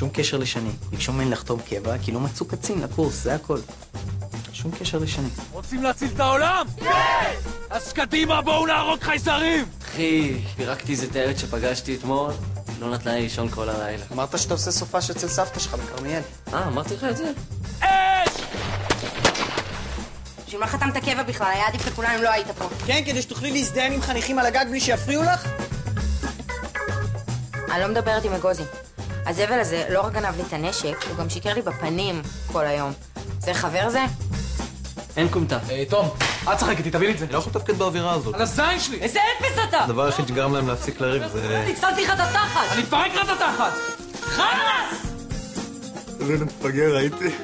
שום קשר לשני. ביקשו ממני לחתום קבע, כי לא מצאו קצין לקורס, זה הכל. שום קשר לשני. רוצים להציל את העולם? כן! אז קדימה, בואו נהרוג חייזרים! אחי, פירקתי איזה תיירת שפגשתי אתמול, לא נתנה לי לישון כל הלילה. אמרת שאתה עושה סופש אצל סבתא שלך בכרמיאל. אמרתי לך את זה? אש! בשביל מה חתמת קבע בכלל? היה עדיף לכולם אם לא היית פה. כן, כדי שתוכלי להזדיין עם חניכים על הגג בלי שיפריעו לך? אני לא מדברת עם אגוזי. הזבל הזה לא רק גנב לי את הנשק, הוא גם שיקר לי בפנים כל היום. זה חבר זה? אין קומטה. תום, את צחק איתי, תביא לי את זה. אני לא יכול לתפקד באווירה הזאת. על הזין שלי! איזה אפס אתה! הדבר היחיד שגרם להם להפסיק לריב זה... אני הצלתי לך את התחת! אני אפרק לך את התחת! חלאס! איזה מפגר הייתי.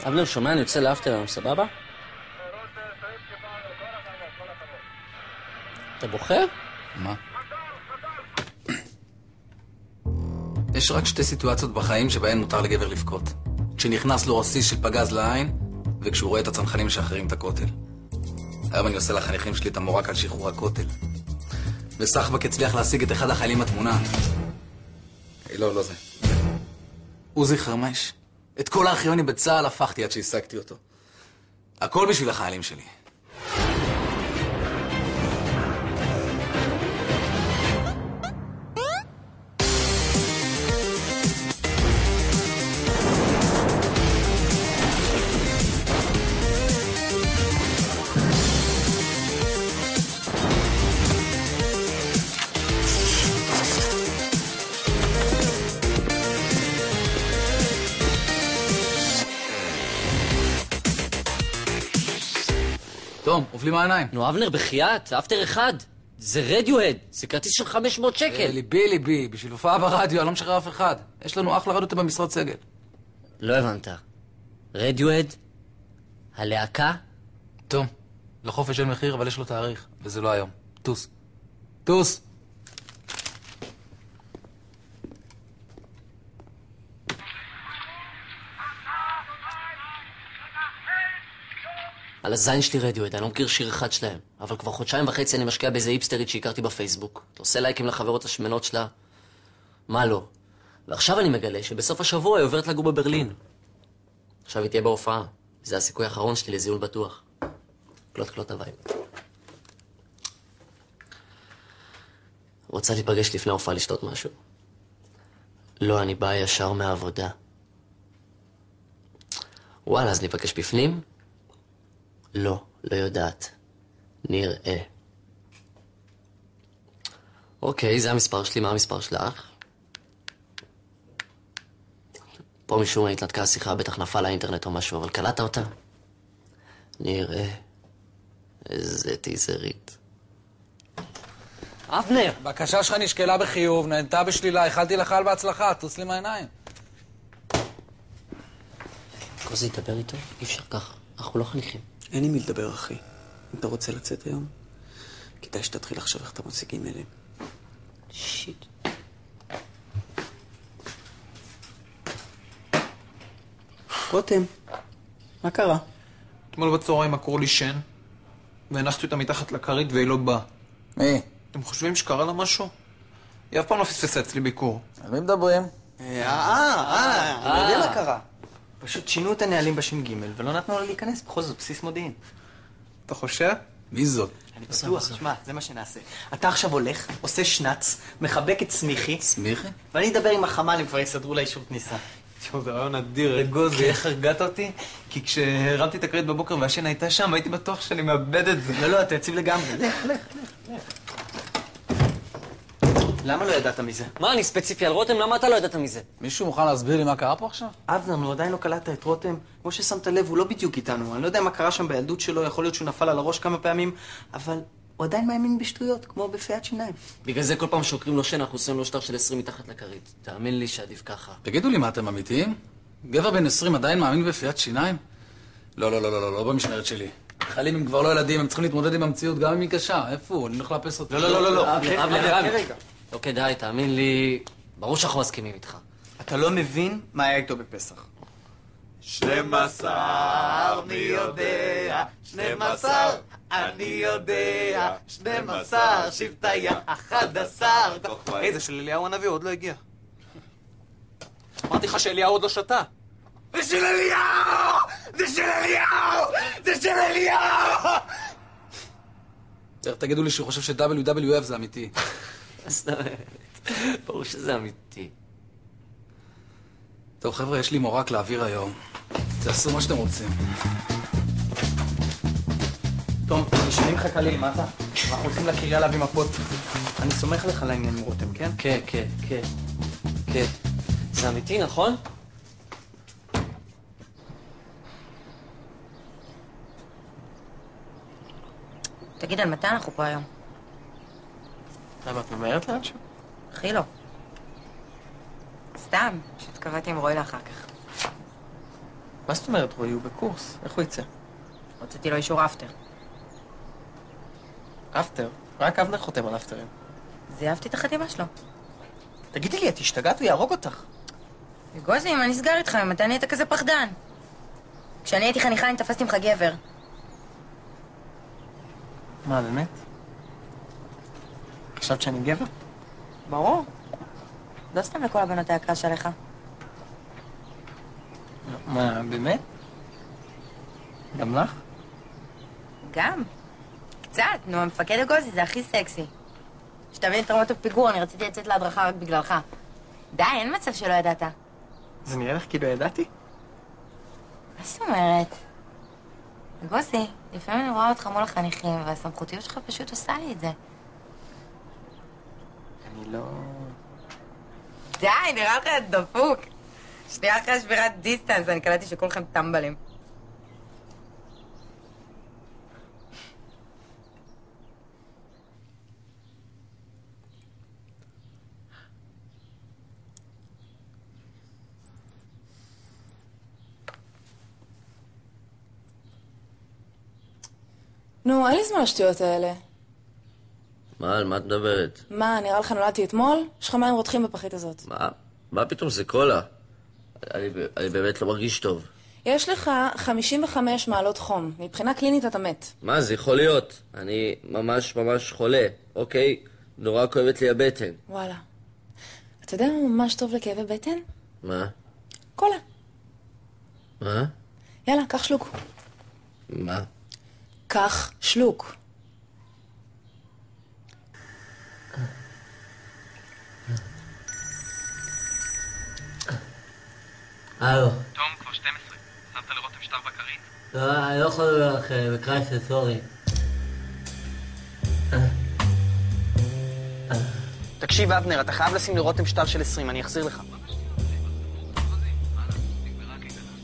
אבנר, שומע, אני יוצא לאפטר היום, סבבה? אתה בוחר? מה? יש רק שתי סיטואציות בחיים שבהן מותר לגבר לבכות. כשנכנס לו רסיס של פגז לעין, וכשהוא רואה את הצנחנים משחררים את הכותל. היום אני עושה לחניכים שלי את המורק על שחרור הכותל. וסחבק הצליח להשיג את אחד החיילים התמונה. לא זה. עוזי חרמש. את כל הארכיונים בצה"ל הפכתי עד שהשגתי אותו. הכל בשביל החיילים שלי. תום, אופלי מהעיניים. נו, אבנר, בחייאת, אפטר אחד. זה רדיוהד, זה כרטיס של 500 שקל. ליבי, בשביל הופעה ברדיו, אני לא משחרר אף אחד. יש לנו אחלה רדיו במשרד סגל. לא הבנת. רדיוהד? הלהקה? תום, לחופש אין מחיר, אבל יש לו תאריך, וזה לא היום. טוס. על הזין שלי רדיוהד, אני לא מכיר שיר אחד שלהם. אבל כבר 1.5 חודשים אני משקיע באיזה היפסטרית שהכרתי בפייסבוק. אתה עושה לייקים לחברות השמנות שלה? מה לא? ועכשיו אני מגלה שבסוף השבוע היא עוברת לגור בברלין. עכשיו היא תהיה בהופעה. זה הסיכוי האחרון שלי לזיול בטוח. קלוט הווייב. רוצה להיפגש לפני ההופעה לשתות משהו? לא, אני באה ישר מהעבודה. וואלה, אז ניפגש בפנים? לא יודעת. נראה. אוקיי, זה המספר שלי, מה המספר שלך? פה משום מה התנתקה השיחה, בטח נפל לאינטרנט או משהו, אבל קלטת אותה? נראה. איזה טיזרית. אבנר! בקשה שלך נשקלה בחיוב, נענתה בשלילה, איחלתי לך על בהצלחה, תוס לי מהעיניים. קוזי, דבר איתו, אי אפשר ככה, אנחנו לא חניכים. אין עם מי לדבר, אחי. אם אתה רוצה לצאת היום, כדאי שתתחיל לחשוב איך אתה מוציא גימלים. שיט. רותם, מה קרה? אתמול בצהריים עקרו לי שן, והנחתי אותה מתחת לכרית והיא לא באה. מי? אתם חושבים שקרה לה משהו? היא אף פעם לא פספסה אצלי ביקור. על מי מדברים? אני יודע מה קרה. פשוט שינו את הנהלים בש"ג ולא נתנו לה להיכנס, בכל זאת בסיס מודיעין. אתה חושב? מי זאת? אני בטוח, שמע, זה מה שנעשה. אתה עכשיו הולך, עושה שנץ, מחבק את סמיכי. סמיכי? ואני אדבר עם החמ"ל, הם כבר יסדרו לה אישור כניסה. תשמע, זה רעיון אדיר, גוזי, איך הרגעת אותי? כי כשהרמתי את הכרית בבוקר והשן הייתה שם, הייתי בטוח שאני מאבד את זה. לא, אתה יציב לגמרי. לך. למה לא ידעת מזה? מה, אני ספציפי על רותם? למה אתה לא ידעת מזה? מישהו מוכן להסביר לי מה קרה פה עכשיו? אבנר, נו, עדיין לא קלטת את רותם. כמו ששמת לב, הוא לא בדיוק איתנו. אני לא יודע מה קרה שם בילדות שלו, יכול להיות שהוא נפל על הראש כמה פעמים, אבל הוא עדיין מאמין בשטויות, כמו בפיית שיניים. בגלל זה כל פעם שוקרים לו שן, אנחנו עושים לו שטר של 20 מתחת לכרית. תאמין לי שעדיף ככה. תגידו לי, מה אתם אמיתיים? גבר בן 20 עדיין מאמין בפיית שיניים? לא במשמרת שלי. חיילים הם כבר לא ילדים, הם צריכים להתמודד עם המציאות, גם אם היא קשה. איפה הוא? אני הולך לאפס אותו. לא. אבנר. לא כדאי, תאמין לי, ברור שאנחנו מסכימים איתך. אתה לא מבין מה היה איתו בפסח. 12, מי יודע? 12, אני יודע. 12, שבטיה 11. היי, זה של אליהו הנביא, הוא עוד לא הגיע. אמרתי לך שאליהו עוד לא שתה. זה של אליהו! זה של אליהו! זה של אליהו! איך תגידו לי שהוא חושב ש-WWF זה אמיתי? זאת אומרת, ברור שזה אמיתי. טוב, חבר'ה, יש לי מורק להעביר היום. תעשו מה שאתם רוצים. תום, נשארים לך קלים, מה אתה? אנחנו הולכים לקריה להביא מפות. אני סומך לך על העניין עם רותם, כן? כן, כן, כן. כן. זה אמיתי, נכון? תגיד, על מתי אנחנו פה היום? למה, את ממהרת לאנשהו? הכי לא. סתם, פשוט קבעתי עם רוי לאחר כך. מה זאת אומרת, רועי? הוא בקורס. איך הוא יצא? הוצאתי לו אישור אפטר. אפטר? רק אבנר חותם על אפטרים. זייבתי את החתימה שלו. תגידי לי, את השתגעת? הוא יהרוג אותך. גוזי, מה נסגר איתך? מתי נהיית כזה פחדן? כשאני הייתי חניכה, אני תפסתי ממך גבר. מה, באמת? חשבת שאני גבר? ברור. לא סתם לכל הבנות היה קרש עליך. מה, באמת? גם לך? גם. קצת, נו, המפקד הגוזי זה הכי סקסי. שתבין את רמות הפיגור, אני רציתי לצאת להדרכה רק בגללך. די, אין מצב שלא ידעת. זה נראה לך כאילו ידעתי? מה זאת אומרת? גוזי, לפעמים אני רואה אותך מול החניכים, והסמכותיות שלך פשוט עושה לי את זה. אני לא... די, נראה לך דפוק. שנייה אחרי שבירת דיסטנס, אני קלטתי שכולכם טמבלים. נו, אין לי זמן לשטויות האלה. מה, על מה את מדברת? מה, נראה לך נולדתי אתמול? יש לך מים רותחים בפחית הזאת. מה פתאום, זה קולה. אני באמת לא מרגיש טוב. יש לך 55 מעלות חום. מבחינה קלינית אתה מת. מה, זה יכול להיות. אני ממש ממש חולה, אוקיי? נורא כואבת לי הבטן. וואלה. אתה יודע מה ממש טוב לכאבי בטן? מה? קולה. מה? יאללה, קח שלוק. מה? קח שלוק. הלו. תום, כבר 12. שמת לרותם שטר בכרית? לא, אני לא יכול לדבר לך בקרייסט, סורי. תקשיב, אבנר, אתה חייב לשים לרותם שטר של 20, אני אחזיר לך.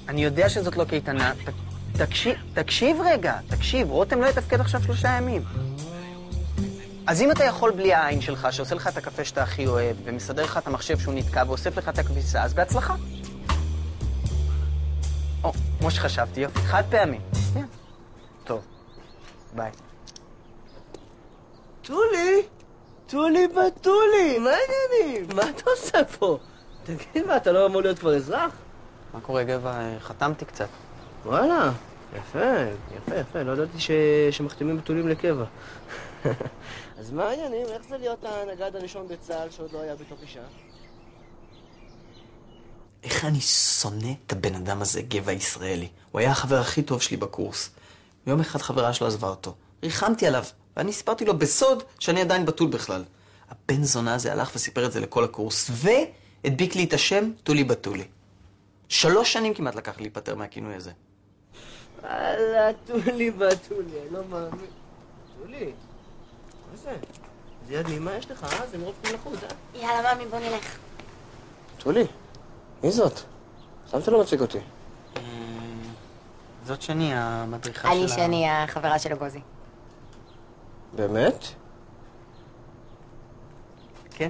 אני יודע שזאת לא קייטנה. תקשיב רגע, תקשיב, רותם לא יתפקד עכשיו 3 ימים. אז אם אתה יכול בלי העין שלך, שעושה לך את הקפה שאתה הכי אוהב, ומסדר לך את המחשב שהוא נתקע, ואוסף לך את הכביסה, אז בהצלחה. או, כמו שחשבתי, יופי, חד פעמי. טוב, ביי. טולי בתולי, מה העניינים? מה אתה עושה פה? תגיד מה, אתה לא אמור להיות כבר אזרח? מה קורה, גבע? חתמתי קצת. וואלה, יפה, לא ידעתי שמחתימים בתולים לקבע. אז מה העניינים? איך זה להיות הנגד הראשון בצה"ל שעוד לא היה בתוך אישה? איך אני שונא את הבן אדם הזה, גבע ישראלי. הוא היה החבר הכי טוב שלי בקורס. יום אחד חברה שלו עזבה אותו. ריחמתי עליו, ואני סיפרתי לו בסוד שאני עדיין בתול בכלל. הבן זונה הזה הלך וסיפר את זה לכל הקורס, והדביק לי את השם טולי בתולי. 3 שנים כמעט לקח לי להיפטר מהכינוי הזה. וואלה, טולי בתולי, אני לא מאמין. טולי, מה זה? זה יד מימה יש לך, זה מרוב כמלכות, יאללה, ממי, בוא נלך. טולי, מי זאת? שמת לא מציג אותי. זאת שני, המדריכה אני שני, החברה של הגוזי. באמת? כן.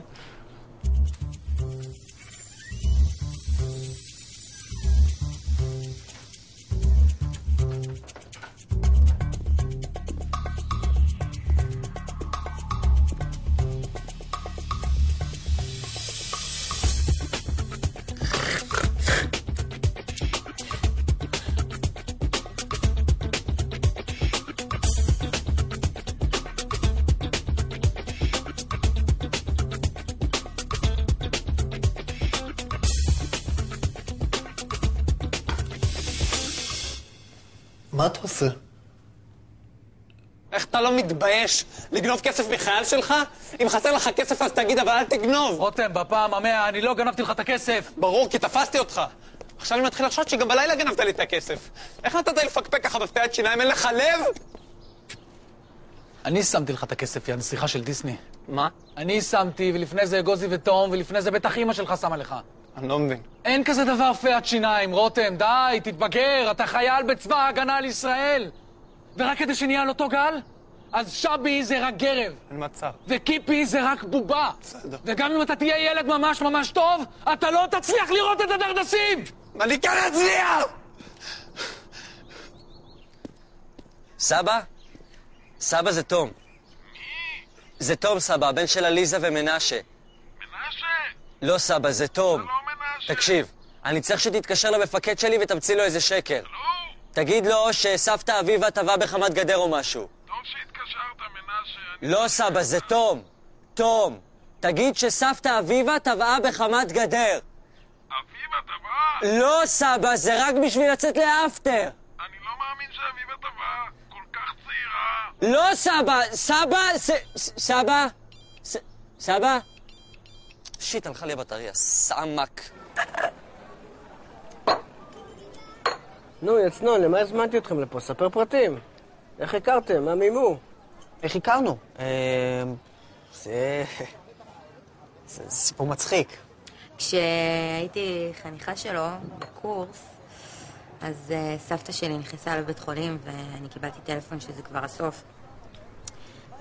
מה אתה עושה? איך אתה לא מתבייש לגנוב כסף מחייל שלך? אם חסר לך כסף אז תגיד, אבל אל תגנוב. רותם, בפעם ה100 אני לא גנבתי לך את הכסף. ברור, כי תפסתי אותך. עכשיו אני מתחיל לחשוב שגם בלילה גנבת לי את הכסף. איך נתת לי לפקפק ככה בפתיית שיניים? אין לך לב? אני שמתי לך את הכסף, יא נסיכה של דיסני. מה? אני שמתי, ולפני זה גוזי ותום, ולפני זה בטח אמא שלך שמה לך. אני לא מבין. אין כזה דבר פתיית שיניים, רותם, די, תתבגר, אתה חייל בצבא ההגנה על ישראל. ורק כדי שנהיה על אותו גל, אז שבי זה רק גרב. אין מצב. וקיפי זה רק בובה. בסדר. וגם אם אתה תהיה ילד ממש ממש טוב, אתה לא תצליח לראות את הדרדסים! אני כאן אצליח! סבא? סבא זה תום. מי? זה תום, סבא, הבן של עליזה ומנשה. מנשה? לא, סבא, זה תום. זה לא מנשה. תקשיב, אני צריך שתתקשר למפקד שלי ותמציא לו איזה שקל. לא. תגיד לו שסבתא אביבה טבעה בחמת גדר או משהו. טוב שהתקשרת, מנשה. לא, סבא, זה תום. תום. תגיד שסבתא אביבה טבעה בחמת גדר. אביבה טבעה? לא, סבא, זה רק בשביל לצאת לאפטר. אני לא מאמין שאביבה טבעה. כל כך צעירה. לא, סבא, סבא, סבא? שיט, הלכה לי הבטריה, סמק. נו, יצנון, למה הזמנתי אתכם לפה? ספר פרטים. איך הכרתם? מה מימו? איך הכרנו? זה סיפור מצחיק. כשהייתי חניכה שלו בקורס, אז סבתא שלי נכנסה לבית חולים ואני קיבלתי טלפון שזה כבר הסוף.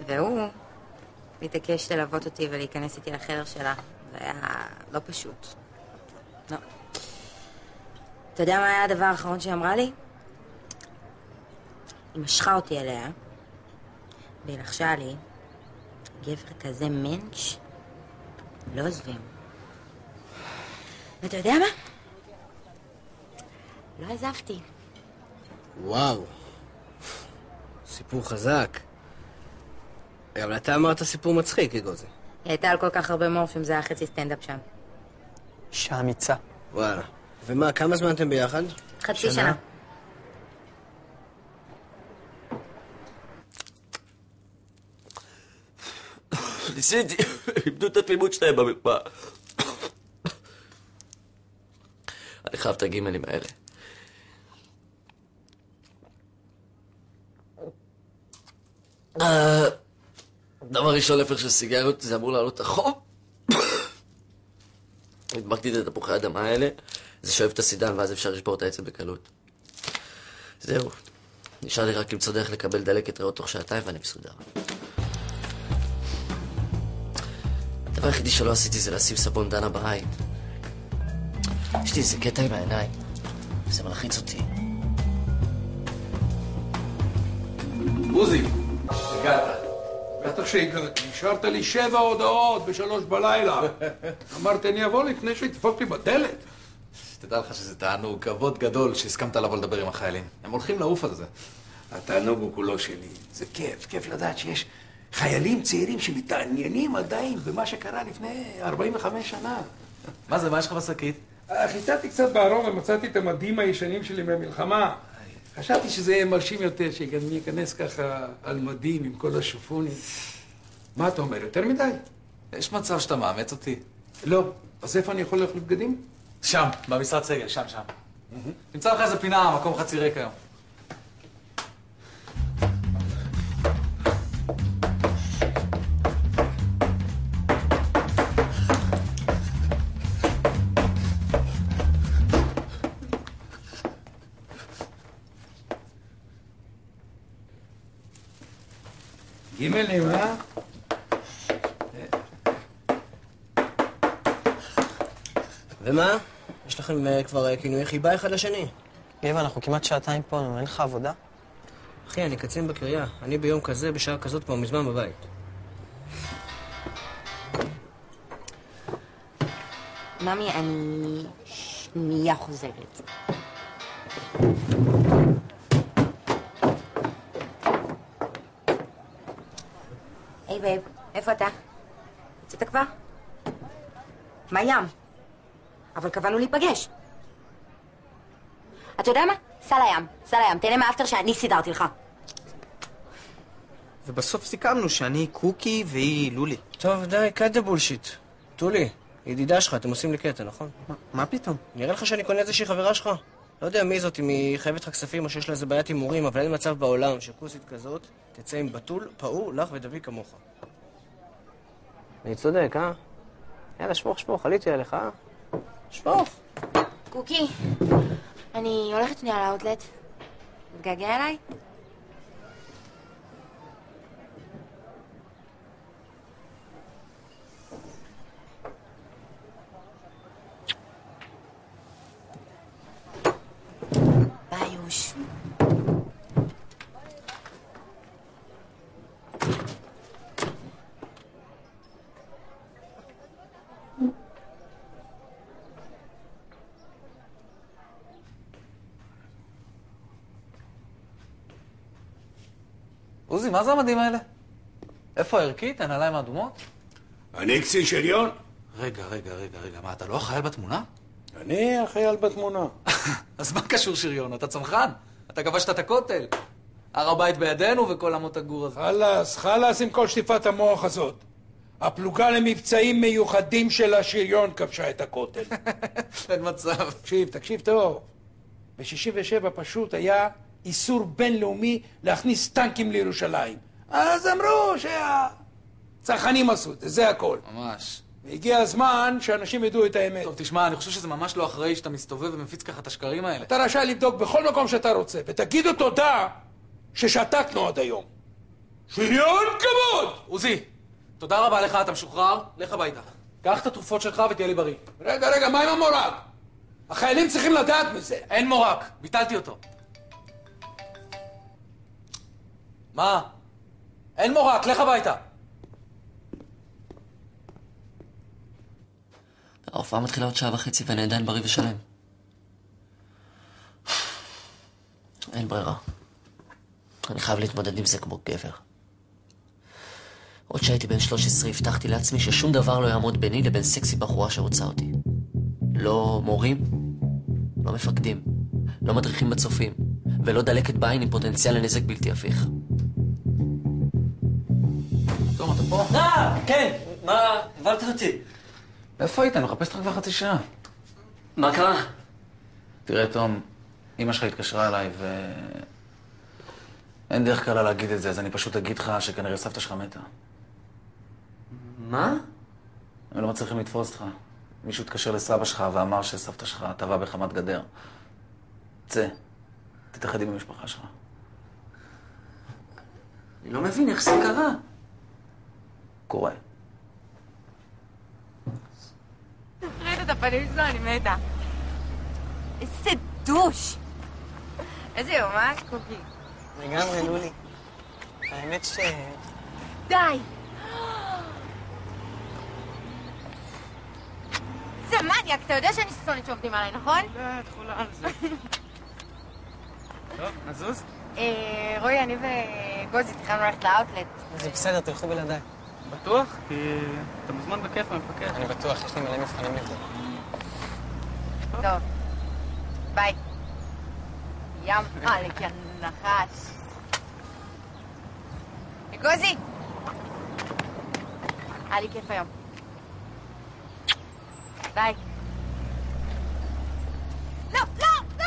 והוא התעקש ללוות אותי ולהיכנס איתי לחדר שלה. זה היה לא פשוט. לא. אתה יודע מה היה הדבר האחרון שהיא אמרה לי? היא משכה אותי אליה והיא לחשה לי, גבר כזה מנש לא עוזבים. ואתה יודע מה? לא עזבתי. וואו, סיפור חזק. אבל אתה אמרת סיפור מצחיק, אגוזי. היא הייתה על כל כך הרבה מורפים, זה היה חצי סטנדאפ שם. אישה אמיצה. וואלה. ומה, כמה זמן אתם ביחד? חצי שנה. ניסיתי, איבדו את התמימות שלהם במרפאה. אני חייב את הגימלים האלה. דבר ראשון, לפר של סיגריות, זה אמור לעלות את החום. הדבקתי את התפוחי האדמה האלה, זה שואב את הסידן ואז אפשר לשבור את העצם בקלות. זהו, נשאר לי רק למצוא דרך לקבל דלקת ריאות תוך שעתיים ואני מסודר. הדבר היחידי שלא עשיתי זה לשים סבון דנה בעין. יש לי איזה קטע עם העיניים, וזה מלחיץ אותי. עוזי, הגעת. בטח שהגעתי, השארת לי 7 הודעות ב3 בלילה. אמרתי, אני אבוא לפני שתדפוק לי בדלת. תדע לך שזה תענוג, כבוד גדול שהסכמת לבוא לדבר עם החיילים. הם הולכים לעוף על זה. התענוג הוא כולו שלי. זה כיף, כיף לדעת שיש חיילים צעירים שמתעניינים עדיין במה שקרה לפני 45 שנה. מה זה, מה יש לך בשקית? חיטטתי קצת בארון ומצאתי את המדים הישנים שלי מהמלחמה. חשבתי שזה יהיה מרשים יותר, שגם אני אכנס ככה על מדים עם כל השופונים. מה אתה אומר, יותר מדי? יש מצב שאתה מאמץ אותי. לא. אז איפה אני יכול ללכת לבגדים? שם, במשרד סגל, שם. נמצא לך איזה פינה, מקום חצי ריק היום. גימלים, אה? ומה? יש לכם כבר כינויי חיבה אחד לשני? גבע, אנחנו כמעט שעתיים פה, אין לך עבודה? אחי, אני קצין בקריה. אני ביום כזה, בשעה כזאת כבר מזמן בבית. ממי, אני שנייה חוזרת. היי בייב, איפה אתה? יצאת כבר? מה ים? אבל קבענו להיפגש. אתה יודע מה? סע לים, תהנה מהאפטר שאני סידרתי לך. ובסוף סיכמנו שאני קוקי והיא לולי. טוב, די, cut the bullshit. טולי, ידידה שלך, אתם עושים לי קטע, נכון? מה פתאום? נראה לך שאני קונה איזושהי חברה שלך? לא יודע מי זאת, אם היא חייבת לך כספים או שיש לה איזה בעיית הימורים, אבל אין מצב בעולם שכוסית כזאת תצא עם בתול, פעור, לך ודבי כמוך. אני צודק, אה? יאללה, שפוך, עליתי עליך, אה? שפוך. קוקי, אני הולכת שנייה לאוטלט. מתגעגע אליי? ביוש. עוזי, מה זה המדים האלה? איפה הערכית? הנעליים האדומות? אני קצין שריון? רגע, מה, אתה לא החייל בתמונה? אני החייל בתמונה. אז מה קשור שריון? אתה צנחן? אתה כבשת את הכותל? הר הבית בידינו וכל אמות הגור הזה. חלאס עם כל שטיפת המוח הזאת. הפלוגה למבצעים מיוחדים של השריון כבשה את הכותל. אין מצב. תקשיב טוב. ב-67 פשוט היה איסור בינלאומי להכניס טנקים לירושלים. אז אמרו שהצרכנים עשו את זה, זה הכל. ממש. והגיע הזמן שאנשים ידעו את האמת. טוב, תשמע, אני חושב שזה ממש לא אחראי שאתה מסתובב ומפיץ ככה את השקרים האלה. אתה רשאי לבדוק בכל מקום שאתה רוצה, ותגידו תודה ששתקנו עד היום. שריון כבוד! עוזי, תודה רבה לך, אתה משוחרר, לך הביתה. קח את התרופות שלך ותהיה לי בריא. רגע, מה עם המורג? החיילים צריכים לדעת מזה. אין מורג, ביטלתי אותו. מה? אין מורג, לך הביתה. ההופעה מתחילה עוד 1.5 שעה ואני עדיין בריא ושלם. אין ברירה. אני חייב להתמודד עם זה כמו גבר. עוד שהייתי בן 13 הבטחתי לעצמי ששום דבר לא יעמוד ביני לבין סקסי בחורה שרוצה אותי. לא מורים, לא מפקדים, לא מדריכים בצופים, ולא דלקת בעין עם פוטנציאל לנזק בלתי הפיך. תום, אתה פה? כן, מה? הבנת אותי. איפה היית? אני מחפש אותך כבר חצי שעה. מה קרה? תראה, תום, אמא שלך התקשרה אליי אין דרך קלה להגיד את זה, אז אני פשוט אגיד לך שכנראה סבתא שלך מתה. מה? הם לא מצליחים לתפוס אותך. מישהו התקשר לסבא שלך ואמר שסבתא שלך טבעה בחמת גדר. צא, תתאחד עם המשפחה שלך. אני לא מבין איך זה קרה. קורה. תפריד את הפנים שלו, אני מתה. איזה דוש! איזה יומן, קוקי. לגמרי, לולי. האמת ש... די! זה מניאק, אתה יודע שאני שונאת שעובדים עליי, נכון? לא, את חולה על זה. טוב, נזוז? רועי, אני וגוזי תכננו ללכת לאוטלט. זה בסדר, תלכו בלעדיי. בטוח? כי אתה מוזמן בכיף המפקד. אני בטוח, יש לי מלא מבחנים לזה. טוב, ביי. ים עלק, יא נחש. גוזי! היה לי כיף היום. ביי. לא, די!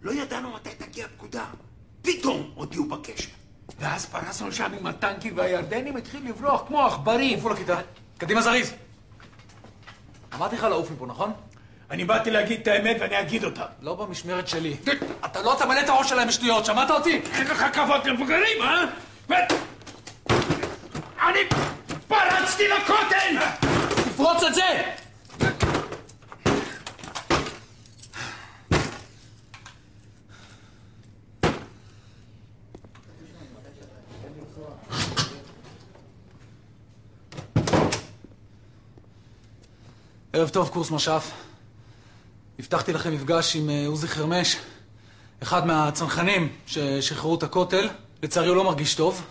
לא ידענו מתי תגיע הפקודה. פתאום הודיעו בקשר. ואז פרסנו שם עם הטנקים והירדנים התחיל לברוח כמו עכברים. עופו לכיתה. קדימה זריז. אמרתי לך לעוף מפה, נכון? אני באתי להגיד את האמת ואני אגיד אותה. לא במשמרת שלי. אתה לא תמלא את הראש שלהם בשטויות, שמעת אותי? אין לך כבוד למבוגרים, אה? אני פרצתי לכותל! תפרוץ את זה! ערב טוב, קורס מש"ף. הבטחתי לכם מפגש עם עוזי חרמש, אחד מהצנחנים ששחררו את הכותל. לצערי הוא לא מרגיש טוב.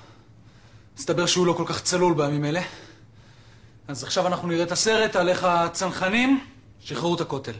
מסתבר שהוא לא כל כך צלול בימים אלה. אז עכשיו אנחנו נראה את הסרט על איך הצנחנים שחררו את הכותל.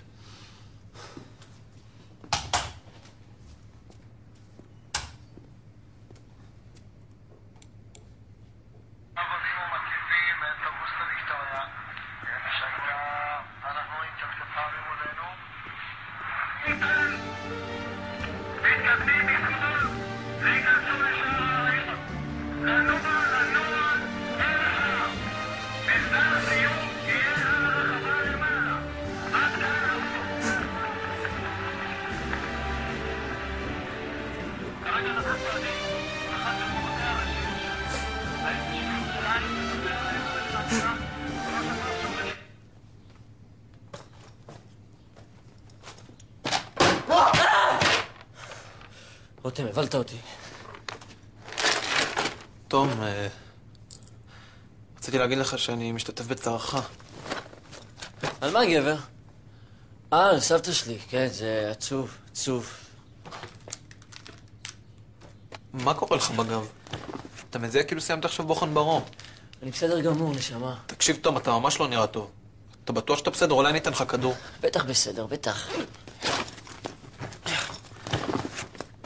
רותם, הבלת אותי. תום, רציתי להגיד לך שאני משתתף בצערך. על מה, גבר? על סבתא שלי, כן, זה עצוב, עצוב. מה קורה לך בגב? אתה מזהה כאילו סיימת עכשיו בוחן ברום. אני בסדר גמור, נשמה. תקשיב, תום, אתה ממש לא נראה טוב. אתה בטוח שאתה בסדר? אולי אני אתן לך כדור. בטח בסדר, בטח.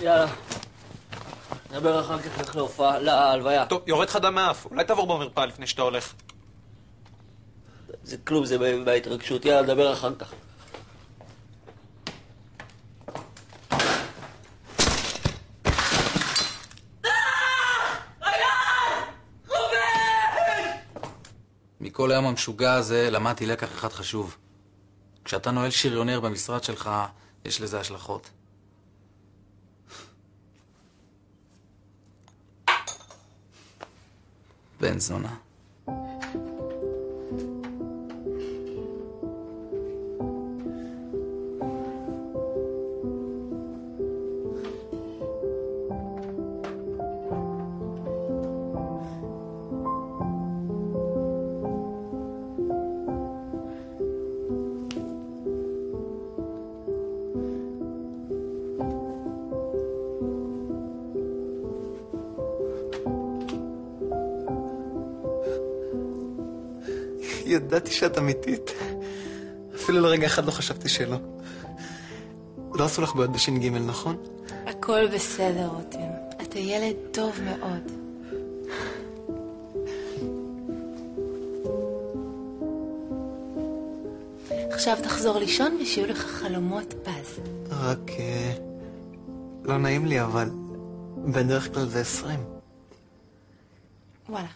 יאללה. נדבר אחר כך איך להופעה, להלוויה. טוב, יורד לך דם מאף. אולי תעבור במרפאה לפני שאתה הולך. זה כלום, זה בהתרגשות. יאללה, נדבר אחר כך. מכל היום המשוגע הזה למדתי לקח אחד חשוב. כשאתה נועל שריונר במשרד שלך, יש לזה השלכות. בן זונה. ידעתי שאת אמיתית. אפילו לרגע אחד לא חשבתי שלא. לא עשו לך בעיות בש"ג, נכון? הכל בסדר, רותם. אתה ילד טוב מאוד. עכשיו תחזור לישון ושיהיו לך חלומות פז. רק לא נעים לי, אבל בדרך כלל זה 20. וואלה.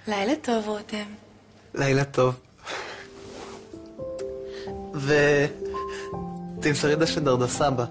לילה טוב, רותם. לילה טוב. תמסרי דשא דרדה סבא.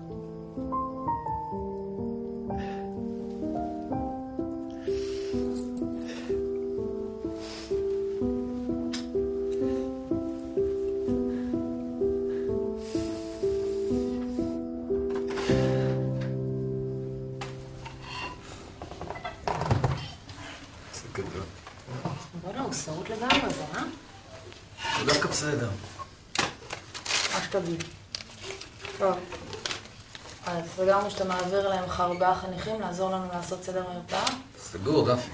בוא'נה, הוא שרוט לגמרי זה, אה? הוא דווקא בסדר. מה שתגיד. טוב. אז סגרנו שאתה מעביר להם 4 חניכים לעזור לנו לעשות סדר מרפאה? סגור, דפי.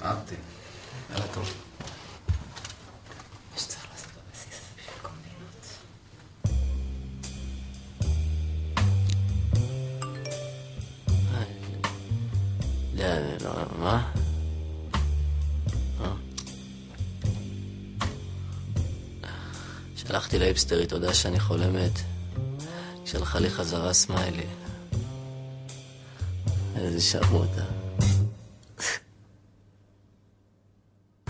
אהבתי. יאללה טוב. מה שצריך לעשות בבסיס הזה בשביל קומבינות. מה? שלחתי לאיפסטרית תודה שאני חולמת. שלחה לי חזרה סמיילי. איזה שרמוטה.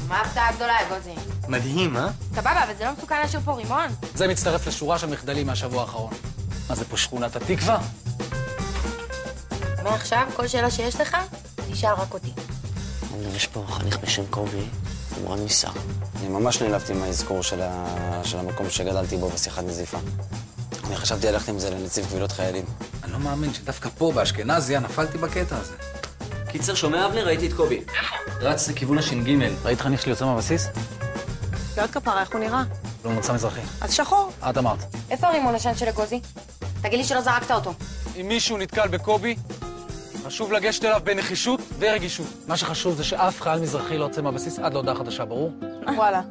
מה ההפתעה הגדולה, גוזי? מדהים, אה? סבבה, אבל זה לא מסוכן להשאיר פה רימון? זה מצטרף לשורה של מחדלים מהשבוע האחרון. מה זה פה, שכונת התקווה? מעכשיו, כל שאלה שיש לך, תשאל רק אותי. יש פה חניך בשם קובי, אמרן ניסה. אני ממש נעלבתי מהאזכור של המקום שגדלתי בו בשיחת נזיפה. אני חשבתי ללכת עם זה לנציב קבילות חיילים. אני לא מאמין שדווקא פה, באשכנזיה, נפלתי בקטע הזה. קיצר, שומע אבנר? ראיתי את קובי. רץ לכיוון הש"ג. ראית חניך שלי יוצא מהבסיס? ועוד כפרה, איך הוא נראה? לא ממוצא מזרחי. אז שחור. את אמרת. איפה הרימון השן של הגוזי? תגיד לי שלא זרקת אותו. אם מישהו נתקל בקובי, חשוב לגשת אליו בנחישות ורגישות. מה שחשוב זה שאף חייל מזרחי לא יוצא מהבסיס עד להודעה חדשה, ברור? וואלה.